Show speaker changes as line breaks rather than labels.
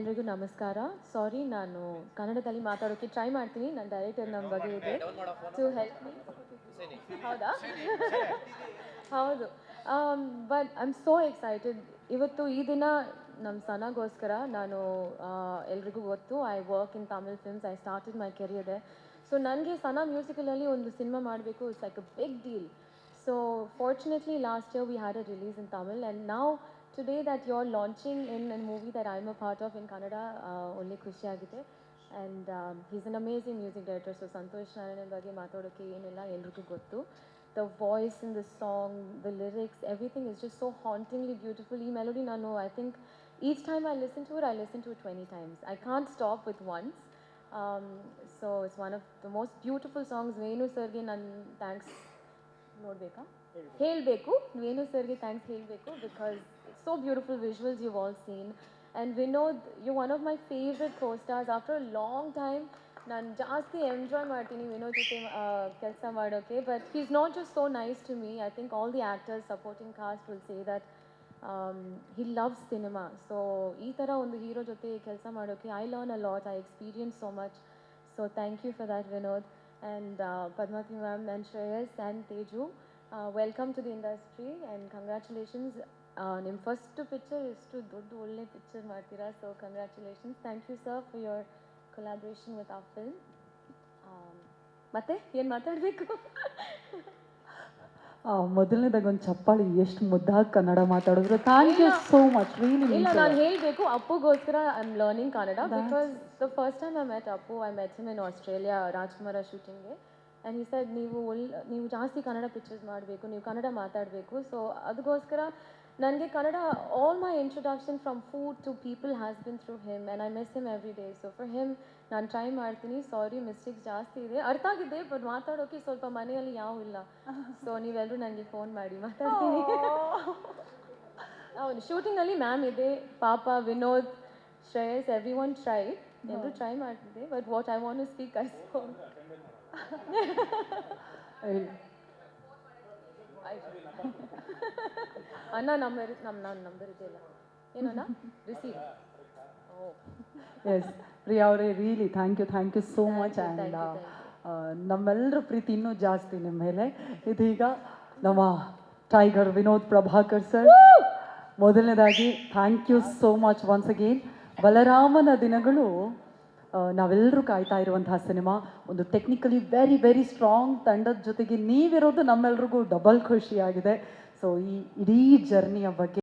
ಎಲ್ರಿಗೂ ನಮಸ್ಕಾರ. ಸಾರಿ, ನಾನು ಕನ್ನಡದಲ್ಲಿ ಮಾತಾಡೋಕ್ಕೆ ಟ್ರೈ ಮಾಡ್ತೀನಿ. ನನ್ನ ಡೈರೆಕ್ಟರ್ ನಮ್ಮ ಬಗ್ಗೆ ಇದೆ ಟು ಹೆಲ್ಪ್ ಮೀ. ಹೌದಾ? ಹೌದು. But I am so excited. ಇವತ್ತು ಈ ದಿನ ನಮ್ಮ ಸನಗೋಸ್ಕರ ನಾನು ಎಲ್ರಿಗೂ ಗೊತ್ತು, I work in Tamil films. I started my career there. So ನನಗೆ ಸನ ಮ್ಯೂಸಿಕಲಲ್ಲಿ ಒಂದು ಸಿನಿಮಾ ಮಾಡಬೇಕು, it's like a big deal. So fortunately last year we had a release in Tamil, and now today that you're launching in a movie that I'm a part of in Kannada, only Khushi agide. And he's an amazing music director. So Santosh Narayan ಬಗ್ಗೆ ಮಾತಾಡೋಕ್ಕೆ ಏನಿಲ್ಲ, ಎಲ್ರಿಗೂ ಗೊತ್ತು. The voice in the song, the lyrics, everything is just so hauntingly beautiful. ಈ melody ನಾನು, I think each time I listen to it, I listen to it 20 times. I can't stop with once. Um, so it's one of the most beautiful songs. Venu ಸರ್ಗೆ ನಾನು thanks ನೋಡಬೇಕಾ ಹೇಳಬೇಕು, ವೇಣು ಸರ್ಗೆ thanks ಹೇಳಬೇಕು, because so beautiful visuals you all seen. And Vinod, you one of my favourite co stars. After a long time ನಾನು ಜಾಸ್ತಿ enjoy ಮಾಡ್ತೀನಿ ವಿನೋದ್ ಜೊತೆ ಕೆಲಸ ಮಾಡೋಕ್ಕೆ. But he is not just so nice to me. I think all the actors, supporting cast will say that he loves cinema. So ಈ ಥರ ಒಂದು hero ಜೊತೆ ಕೆಲಸ ಮಾಡೋಕ್ಕೆ I learn a lot, I experience so much. So thank you for that Vinod. And Padmavati ma'am and Shreyas and Teju, welcome to the industry and congratulations. Nim first picture is to doddu olle picture martira, so congratulations. Thank you sir for your collaboration with our film. ಮತ್ತೆ ಏನು ಮಾತಾಡಬೇಕು?
ಮೊದಲನೇದಾಗ ಒಂದು ಚಪ್ಪಾಳಿ, ಎಷ್ಟು ಮುದ್ದಾಗಿ ಕನ್ನಡ ಮಾತಾಡಿದ್ರು. Thank you so much.
ಇಲ್ಲ, ನಾನು ಹೇಳಬೇಕು ಅಪ್ಪುಗೋಸ್ಕರ I am learning Kannada, because the first time I met Appu, I met him in Australia Rajkumara ಶೂಟಿಂಗ್ಗೆ. ಆ್ಯಂಡ್ ಹಿ ಸೆಡ್ ನೀವು ಜಾಸ್ತಿ ಕನ್ನಡ ಪಿಕ್ಚರ್ಸ್ ಮಾಡಬೇಕು, ನೀವು ಕನ್ನಡ ಮಾತಾಡಬೇಕು. ಸೊ ಅದಕ್ಕೋಸ್ಕರ ನನಗೆ Kannada, all my introduction from food to people has been through him, and I miss him every day. So for him ನಾನು try ಮಾಡ್ತೀನಿ. ಸಾರಿ, ಮಿಸ್ಟೇಕ್ಸ್ ಜಾಸ್ತಿ ಇದೆ, ಅರ್ಥ ಆಗಿದೆ, ಬಟ್ ಮಾತಾಡೋಕ್ಕೆ ಸ್ವಲ್ಪ ಮನೆಯಲ್ಲಿ ಯಾವ ಇಲ್ಲ. ಸೊ ನೀವೆಲ್ಲರೂ ನನಗೆ ಫೋನ್ ಮಾಡಿ ಮಾತಾಡ್ತೀನಿ. ಹೌದು, ಶೂಟಿಂಗಲ್ಲಿ ಮ್ಯಾಮ್ ಇದೆ, ಪಾಪ Vinod, Shreyas, everyone try, ಎಲ್ಲರೂ ಟ್ರೈ ಮಾಡ್ತಿದ್ದೆ. But what I want to speak I spoke. ಅಣ್ಣ ನಂಬರ್, ನನ್ನ ನಂಬರ್ ಇದೆಯಲ್ಲ, ಏನಣ್ಣ ರಿಸೀವ್.
ಎಸ್ ಪ್ರಿಯಾ ಅವರೇ, really thank you so much. And ನಮ್ಮೆಲ್ಲರ ಪ್ರೀತಿ ಇನ್ನೂ ಜಾಸ್ತಿ ನಿಮ್ಮ ಮೇಲೆ. ಇದೀಗ ನಮ್ಮ ಟೈಗರ್ ವಿನೋದ್ ಪ್ರಭಾಕರ್ ಸರ್, ಮೊದಲನೇದಾಗಿ thank you so much once again. ಬಲರಾಮನ ದಿನಗಳು ನಾವೆಲ್ಲರೂ ಕಾಯ್ತಾ ಇರುವಂತಹ ಸಿನಿಮಾ, ಒಂದು ಟೆಕ್ನಿಕಲಿ ವೆರಿ ವೆರಿ ಸ್ಟ್ರಾಂಗ್ ತಂಡದ ಜೊತೆಗೆ ನೀವಿರೋದು ನಮ್ಮೆಲ್ರಿಗೂ ಡಬಲ್ ಖುಷಿಯಾಗಿದೆ. ಸೊ ಈ ಇಡೀ ಜರ್ನಿಯ ಬಗ್ಗೆ